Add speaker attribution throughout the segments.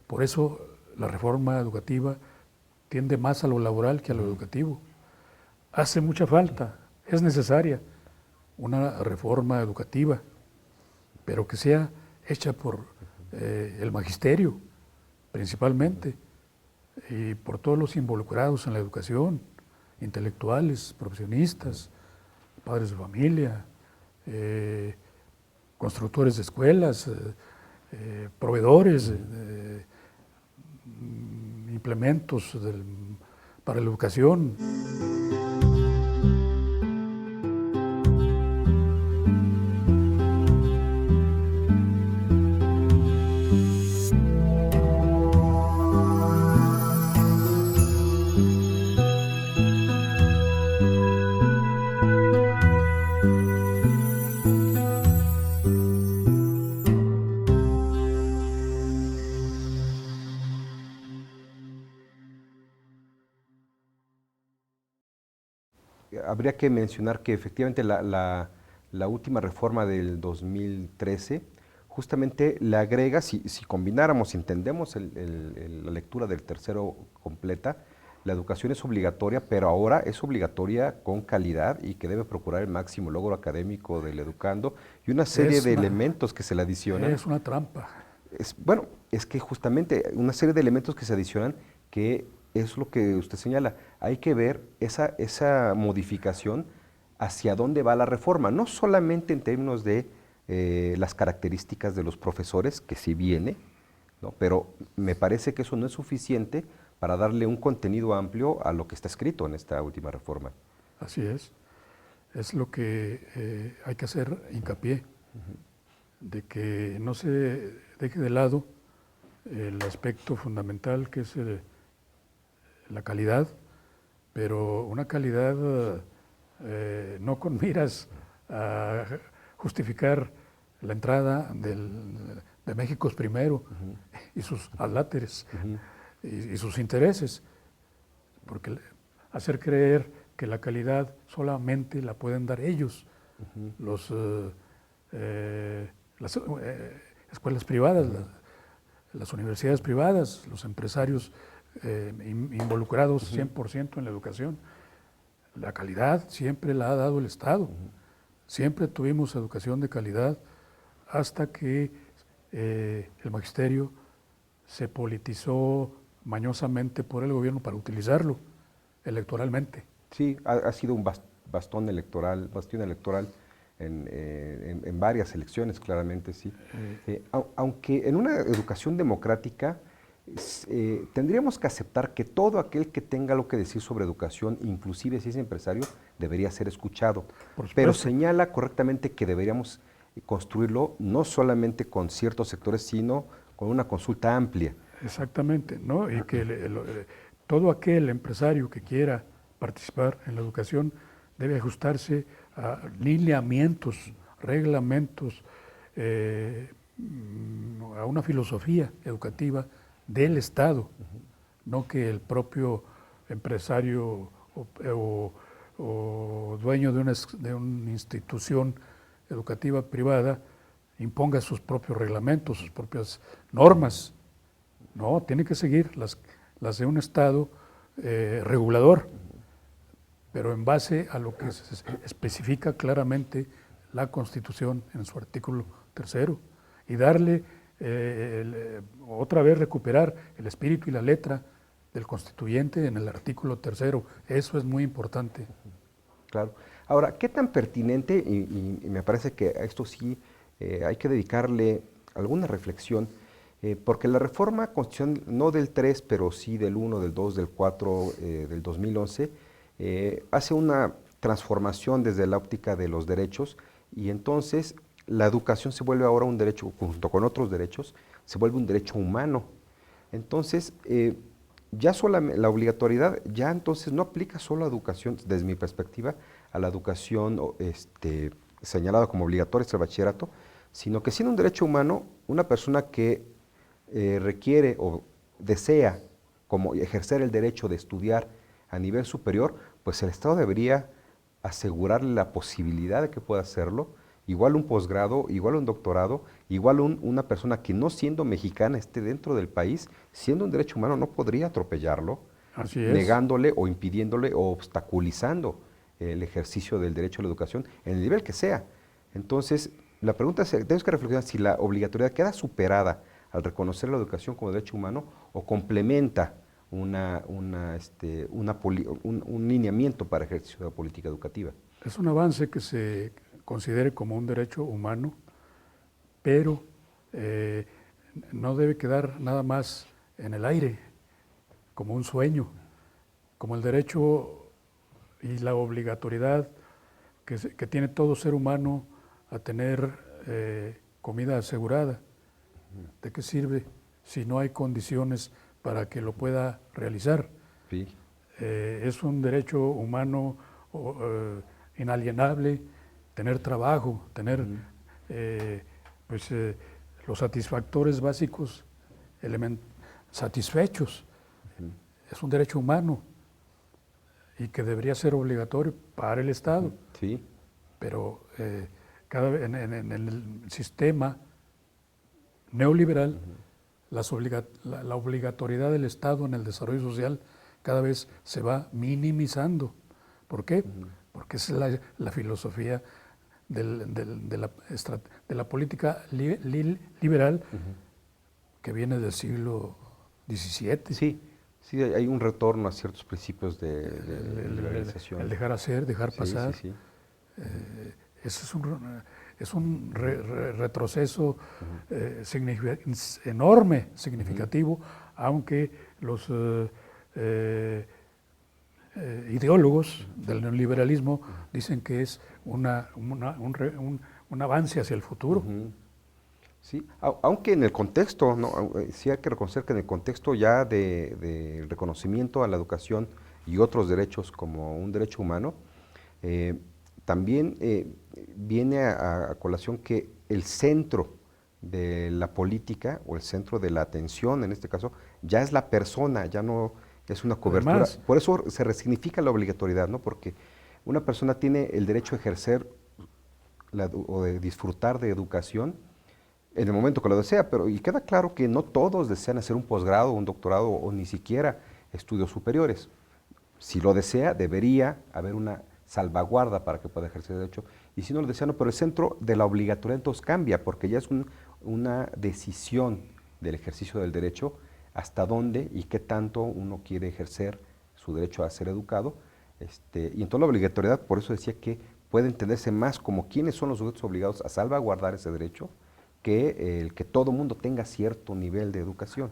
Speaker 1: Por eso la reforma educativa tiende más a lo laboral que a lo educativo. Hace mucha falta, es necesaria una reforma educativa, pero que sea hecha por el magisterio, principalmente, y por todos los involucrados en la educación, intelectuales, profesionistas, padres de familia, constructores de escuelas, proveedores, implementos para la educación.
Speaker 2: Habría que mencionar que efectivamente la última reforma del 2013 justamente le agrega, si combináramos, si entendemos la lectura del tercero completa, la educación es obligatoria, pero ahora es obligatoria con calidad y que debe procurar el máximo logro académico del educando y una serie de elementos que se le adicionan.
Speaker 1: Es una trampa.
Speaker 2: Bueno, es que justamente una serie de elementos que se adicionan que es lo que usted señala. Hay que ver esa modificación hacia dónde va la reforma, no solamente en términos de las características de los profesores, que sí viene, ¿no? Pero me parece que eso no es suficiente para darle un contenido amplio a lo que está escrito en esta última reforma.
Speaker 1: Así es lo que hay que hacer hincapié, de que no se deje de lado el aspecto fundamental que es la calidad, pero una calidad no con miras a justificar la entrada de México primero y sus adláteres y sus intereses, porque hacer creer que la calidad solamente la pueden dar ellos, las escuelas privadas, las universidades privadas, los empresarios involucrados 100% en la educación. La calidad siempre la ha dado el Estado. Siempre tuvimos educación de calidad hasta que el magisterio se politizó mañosamente por el gobierno para utilizarlo electoralmente.
Speaker 2: Sí, ha sido un bastión electoral en varias elecciones, claramente, sí. Aunque en una educación democrática tendríamos que aceptar que todo aquel que tenga lo que decir sobre educación, inclusive si es empresario, debería ser escuchado. Pero señala correctamente que deberíamos construirlo no solamente con ciertos sectores, sino con una consulta amplia.
Speaker 1: Exactamente, ¿no? Y que todo aquel empresario que quiera participar en la educación debe ajustarse a lineamientos, reglamentos, a una filosofía educativa del Estado, no que el propio empresario o dueño de una institución educativa privada imponga sus propios reglamentos, sus propias normas. No, tiene que seguir las de un Estado regulador, pero en base a lo que se especifica claramente la Constitución en su artículo 3, y darle, otra vez recuperar el espíritu y la letra del constituyente en el artículo 3. Eso es muy importante.
Speaker 2: Claro. Ahora, ¿qué tan pertinente, y me parece que a esto sí hay que dedicarle alguna reflexión, porque la reforma constitucional, no del 3, pero sí del 1, del 2, del 4, del 2011, hace una transformación desde la óptica de los derechos, y entonces la educación se vuelve ahora un derecho, junto con otros derechos, se vuelve un derecho humano. Entonces, ya la obligatoriedad ya entonces no aplica solo a educación, desde mi perspectiva, a la educación señalada como obligatoria, es el bachillerato, sino que siendo un derecho humano, una persona que requiere o desea como ejercer el derecho de estudiar a nivel superior, pues el Estado debería asegurarle la posibilidad de que pueda hacerlo igual un posgrado, igual un doctorado, igual una persona que no siendo mexicana esté dentro del país, siendo un derecho humano, no podría atropellarlo,
Speaker 1: Así es.
Speaker 2: negándole o impidiéndole o obstaculizando el ejercicio del derecho a la educación en el nivel que sea. Entonces, la pregunta es, tenemos que reflexionar si la obligatoriedad queda superada al reconocer la educación como derecho humano o complementa un lineamiento para ejercicio de la política educativa.
Speaker 1: Es un avance que se considere como un derecho humano, pero no debe quedar nada más en el aire, como un sueño, como el derecho y la obligatoriedad que tiene todo ser humano a tener comida asegurada. ¿De qué sirve si no hay condiciones para que lo pueda realizar?
Speaker 2: Sí.
Speaker 1: Es un derecho humano inalienable tener trabajo, tener los satisfactores básicos satisfechos. Es un derecho humano y que debería ser obligatorio para el Estado.
Speaker 2: Sí.
Speaker 1: Pero en el sistema neoliberal, la obligatoriedad del Estado en el desarrollo social cada vez se va minimizando. ¿Por qué? Porque es la filosofía de la política liberal que viene del siglo XVII.
Speaker 2: Sí, sí, hay un retorno a ciertos principios de liberalización.
Speaker 1: El dejar hacer, dejar pasar.
Speaker 2: Sí, sí.
Speaker 1: Eso es un retroceso enorme, significativo, aunque los ideólogos del neoliberalismo dicen que es un avance hacia el futuro.
Speaker 2: Sí, aunque en el contexto, ¿no? Sí hay que reconocer que en el contexto ya de reconocimiento a la educación y otros derechos como un derecho humano, también viene a colación que el centro de la política o el centro de la atención, en este caso, ya es la persona, ya no es una cobertura.
Speaker 1: Además,
Speaker 2: por eso se resignifica la obligatoriedad, ¿no? Porque una persona tiene el derecho a ejercer o de disfrutar de educación en el momento que lo desea, pero y queda claro que no todos desean hacer un posgrado, un doctorado o ni siquiera estudios superiores. Si lo desea, debería haber una salvaguarda para que pueda ejercer el derecho, y si no lo desea, no, pero el centro de la obligatoriedad entonces cambia, porque ya es una decisión del ejercicio del derecho hasta dónde y qué tanto uno quiere ejercer su derecho a ser educado, y entonces la obligatoriedad, por eso decía que puede entenderse más como quiénes son los sujetos obligados a salvaguardar ese derecho, que el que todo mundo tenga cierto nivel de educación.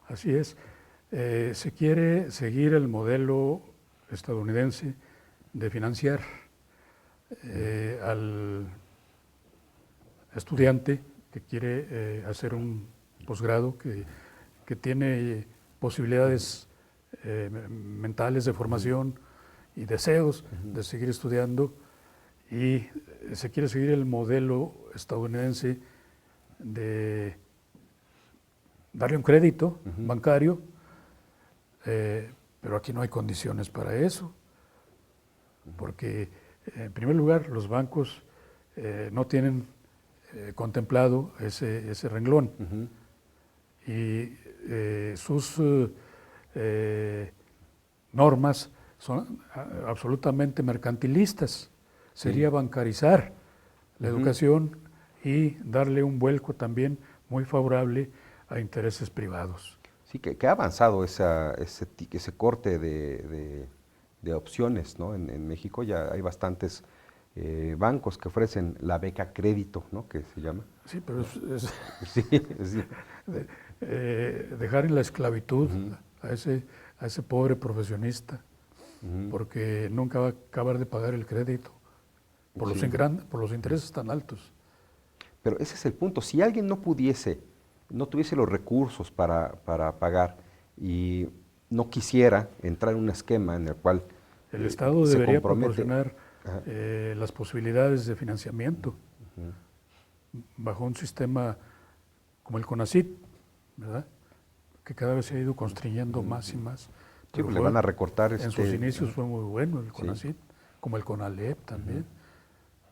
Speaker 1: Así es. Se quiere seguir el modelo estadounidense de financiar al estudiante que quiere hacer un posgrado, que tiene posibilidades mentales de formación y deseos de seguir estudiando, y se quiere seguir el modelo estadounidense de darle un crédito bancario, pero aquí no hay condiciones para eso, porque en primer lugar los bancos no tienen contemplado ese renglón, y sus normas son absolutamente mercantilistas. Sería bancarizar la educación y darle un vuelco también muy favorable a intereses privados.
Speaker 2: Sí, que ha avanzado ese corte de opciones, ¿no? En México ya hay bastantes bancos que ofrecen la beca crédito, ¿no? Que se llama.
Speaker 1: Sí, pero
Speaker 2: Sí, sí.
Speaker 1: Dejar en la esclavitud a ese pobre profesionista, porque nunca va a acabar de pagar el crédito por los intereses tan altos.
Speaker 2: Pero ese es el punto. Si alguien no tuviese los recursos para pagar y no quisiera entrar en un esquema en el cual
Speaker 1: el Estado debería proporcionar las posibilidades de financiamiento bajo un sistema como el CONACYT, ¿verdad? Que cada vez se ha ido construyendo más y más.
Speaker 2: Sí, pues le van a recortar.
Speaker 1: En sus inicios fue muy bueno el CONACYT, como el CONALEP también.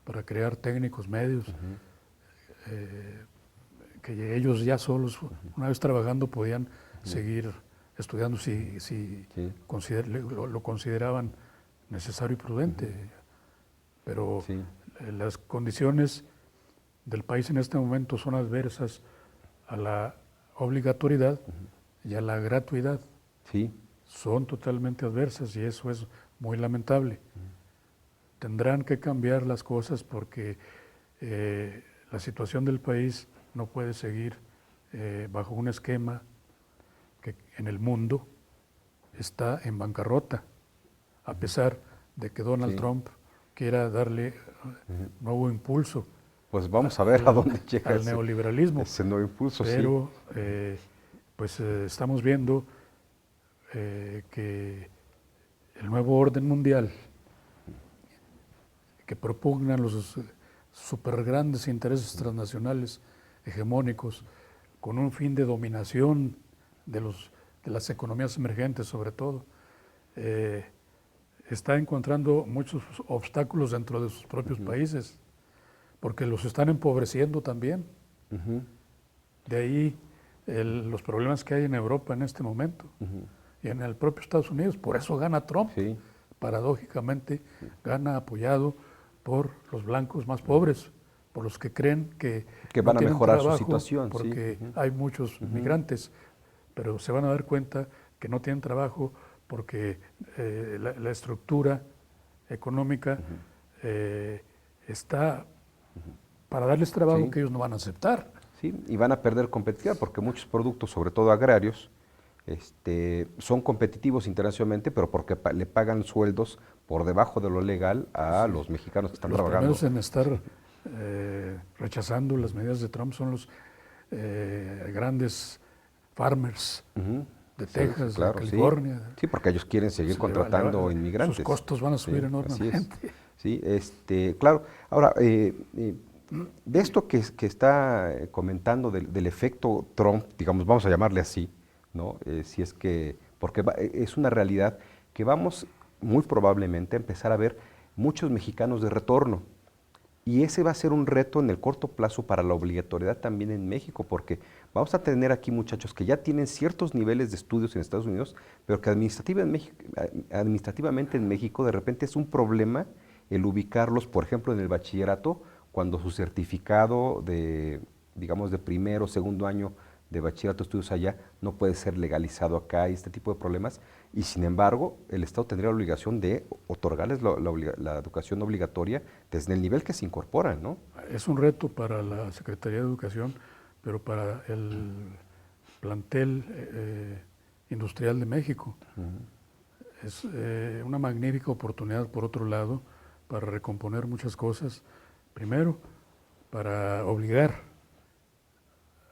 Speaker 1: para crear técnicos medios, que ellos ya solos, una vez trabajando, podían seguir estudiando si lo consideraban necesario y prudente. Pero las condiciones del país en este momento son adversas a la obligatoriedad y a la gratuidad. Son totalmente adversas y eso es muy lamentable. Tendrán que cambiar las cosas porque la situación del país no puede seguir bajo un esquema que en el mundo está en bancarrota, a pesar de que Donald Trump quiera darle nuevo impulso.
Speaker 2: Pues vamos a ver a dónde llega
Speaker 1: al neoliberalismo.
Speaker 2: Ese nuevo impulso.
Speaker 1: Pero estamos viendo que el nuevo orden mundial que propugnan los super grandes intereses transnacionales hegemónicos con un fin de dominación de las economías emergentes sobre todo, está encontrando muchos obstáculos dentro de sus propios países, porque los están empobreciendo también. De ahí los problemas que hay en Europa en este momento y en el propio Estados Unidos. Por eso gana Trump. Paradójicamente gana apoyado por los blancos más pobres, por los que creen que
Speaker 2: van a mejorar
Speaker 1: trabajo,
Speaker 2: su situación.
Speaker 1: Porque hay muchos migrantes, pero se van a dar cuenta que no tienen trabajo porque la estructura económica está para darles trabajo que ellos no van a aceptar.
Speaker 2: Y van a perder competitividad porque muchos productos, sobre todo agrarios, son competitivos internacionalmente, pero porque le pagan sueldos por debajo de lo legal a los mexicanos que están trabajando.
Speaker 1: Los primeros en estar rechazando las medidas de Trump son los grandes farmers de Texas, de California.
Speaker 2: Sí, porque ellos quieren seguir contratando inmigrantes.
Speaker 1: Sus costos van a subir enormemente.
Speaker 2: Claro. Ahora, de esto que está comentando del efecto Trump, digamos, vamos a llamarle así, ¿no? Si es que, porque es una realidad que vamos muy probablemente a empezar a ver muchos mexicanos de retorno. Y ese va a ser un reto en el corto plazo para la obligatoriedad también en México, porque vamos a tener aquí muchachos que ya tienen ciertos niveles de estudios en Estados Unidos, pero que administrativamente en México de repente es un problema el ubicarlos, por ejemplo, en el bachillerato, cuando su certificado de, digamos, de primero o segundo año de bachillerato estudios allá no puede ser legalizado acá y este tipo de problemas. Y sin embargo, el Estado tendría la obligación de otorgarles la educación obligatoria desde el nivel que se incorporan, ¿no?
Speaker 1: Es un reto para la Secretaría de Educación, pero para el plantel industrial de México. Es una magnífica oportunidad, por otro lado, para recomponer muchas cosas. Primero, para obligar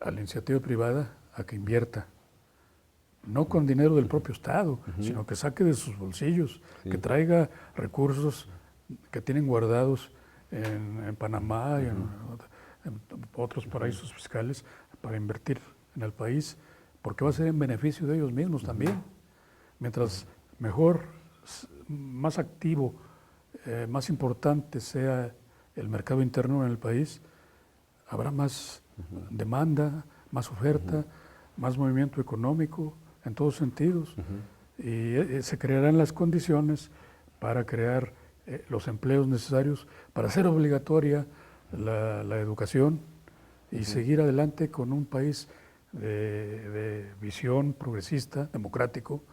Speaker 1: a la iniciativa privada a que invierta, no con dinero del propio Estado, sino que saque de sus bolsillos, que traiga recursos que tienen guardados en Panamá y en otros paraísos fiscales para invertir en el país, porque va a ser en beneficio de ellos mismos también. Mientras mejor, más activo, más importante sea el mercado interno en el país, habrá más demanda, más oferta, más movimiento económico en todos sentidos, y se crearán las condiciones para crear los empleos necesarios para hacer obligatoria la educación y seguir adelante con un país de visión progresista, democrático,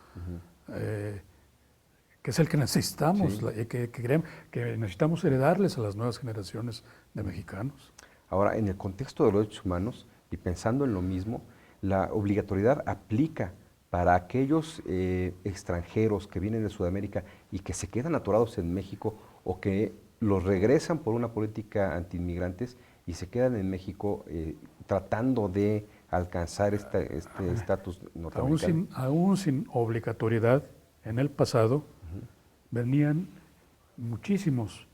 Speaker 1: que es el que necesitamos, que necesitamos heredarles a las nuevas generaciones de mexicanos.
Speaker 2: Ahora, en el contexto de los derechos humanos, y pensando en lo mismo, la obligatoriedad aplica para aquellos extranjeros que vienen de Sudamérica y que se quedan atorados en México o que los regresan por una política antiinmigrantes y se quedan en México tratando de alcanzar este estatus norteamericano.
Speaker 1: Aún sin obligatoriedad, en el pasado venían muchísimos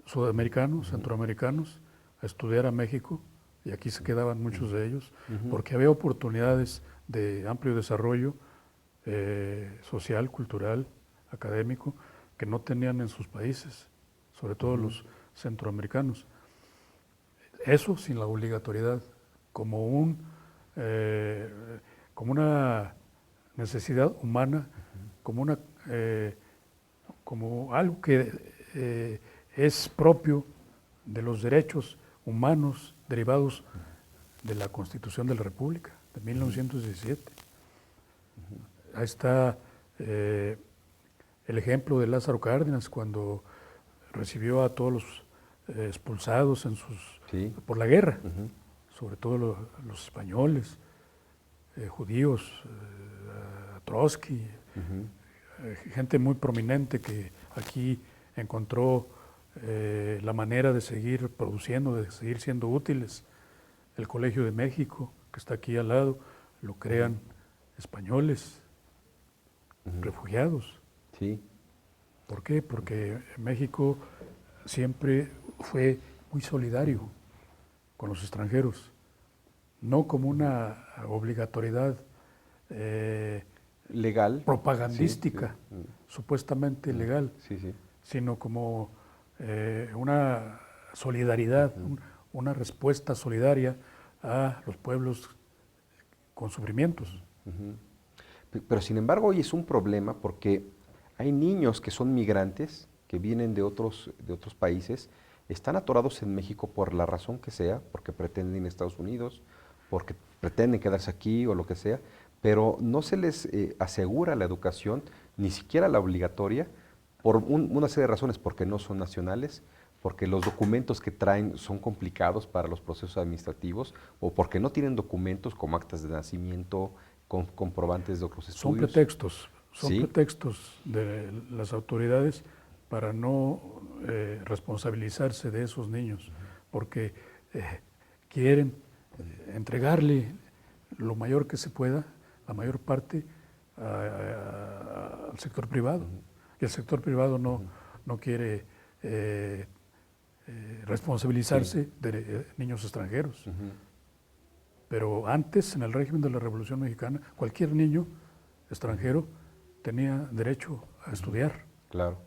Speaker 1: sudamericanos, centroamericanos, a estudiar a México, y aquí se quedaban muchos de ellos, porque había oportunidades de amplio desarrollo social, cultural, académico, que no tenían en sus países, sobre todo los centroamericanos. Eso sin la obligatoriedad, como como una necesidad humana, como algo que es propio de los derechos humanos derivados de la Constitución de la República de 1917. Ahí está el ejemplo de Lázaro Cárdenas cuando recibió a todos los expulsados por la guerra, sobre todo los españoles, judíos, a Trotsky, gente muy prominente que aquí encontró la manera de seguir produciendo, de seguir siendo útiles. El Colegio de México, que está aquí al lado, lo crean españoles, refugiados.
Speaker 2: Sí.
Speaker 1: ¿Por qué? Porque México siempre fue muy solidario con los extranjeros, no como una obligatoriedad
Speaker 2: legal,
Speaker 1: propagandística,
Speaker 2: sí, sí.
Speaker 1: Supuestamente legal,
Speaker 2: Sí, sí.
Speaker 1: sino como una solidaridad, una respuesta solidaria a los pueblos con sufrimientos.
Speaker 2: Pero sin embargo hoy es un problema porque hay niños que son migrantes, que vienen de otros países, están atorados en México por la razón que sea, porque pretenden ir a Estados Unidos, porque pretenden quedarse aquí o lo que sea, pero no se les asegura la educación, ni siquiera la obligatoria, por una serie de razones, porque no son nacionales, porque los documentos que traen son complicados para los procesos administrativos, o porque no tienen documentos como actas de nacimiento, comprobantes de otros estudios.
Speaker 1: Son
Speaker 2: ¿Sí?
Speaker 1: pretextos de las autoridades para no responsabilizarse de esos niños, porque quieren entregarle lo mayor que se pueda, la mayor parte, al sector privado. Y el sector privado no quiere responsabilizarse de niños extranjeros. Pero antes, en el régimen de la Revolución Mexicana, cualquier niño extranjero tenía derecho a estudiar.
Speaker 2: Claro.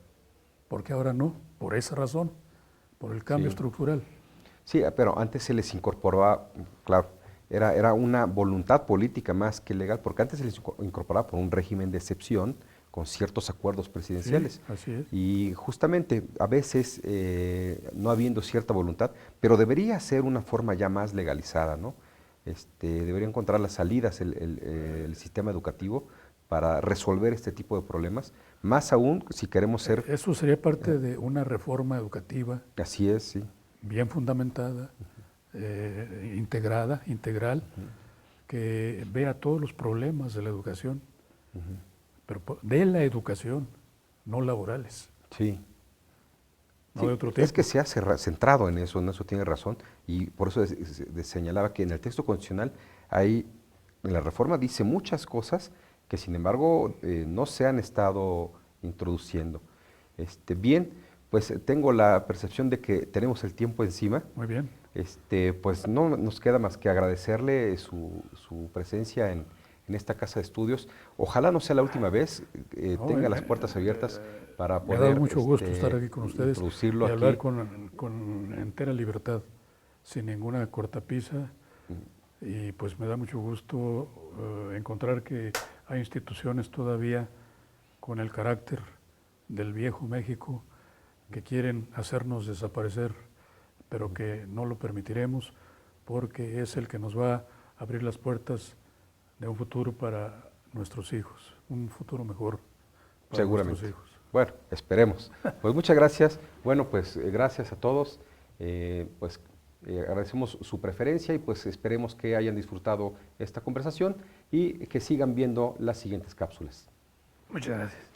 Speaker 1: Porque ahora no, por esa razón, por el cambio estructural.
Speaker 2: Sí, pero antes se les incorporaba, claro, era una voluntad política más que legal, porque antes se les incorporaba por un régimen de excepción con ciertos acuerdos presidenciales.
Speaker 1: Sí, así es.
Speaker 2: Y justamente a veces, no habiendo cierta voluntad, pero debería ser una forma ya más legalizada, ¿no? Debería encontrar las salidas el sistema educativo para resolver este tipo de problemas, más aún si queremos ser...
Speaker 1: Eso sería parte de una reforma educativa.
Speaker 2: Así es, sí.
Speaker 1: Bien fundamentada, integrada, integral, que vea todos los problemas de la educación, pero de la educación, no laborales.
Speaker 2: Sí.
Speaker 1: No de otro tipo.
Speaker 2: Es que se ha centrado en eso tiene razón, y por eso señalaba que en el texto constitucional en la reforma dice muchas cosas que sin embargo no se han estado introduciendo. Bien, pues tengo la percepción de que tenemos el tiempo encima.
Speaker 1: Muy bien.
Speaker 2: Pues no nos queda más que agradecerle su presencia en esta casa de estudios. Ojalá no sea la última vez, tenga las puertas abiertas para poder...
Speaker 1: Me ha dado mucho gusto estar aquí con ustedes
Speaker 2: introducirlo
Speaker 1: y hablar
Speaker 2: aquí.
Speaker 1: con entera libertad, sin ninguna cortapisa. Y pues me da mucho gusto encontrar que hay instituciones todavía con el carácter del viejo México que quieren hacernos desaparecer, pero que no lo permitiremos porque es el que nos va a abrir las puertas de un futuro para nuestros hijos, un futuro mejor para
Speaker 2: Seguramente.
Speaker 1: nuestros hijos.
Speaker 2: Bueno, esperemos. Pues muchas gracias. Bueno, pues gracias a todos. Agradecemos su preferencia y pues esperemos que hayan disfrutado esta conversación y que sigan viendo las siguientes cápsulas.
Speaker 1: Muchas gracias.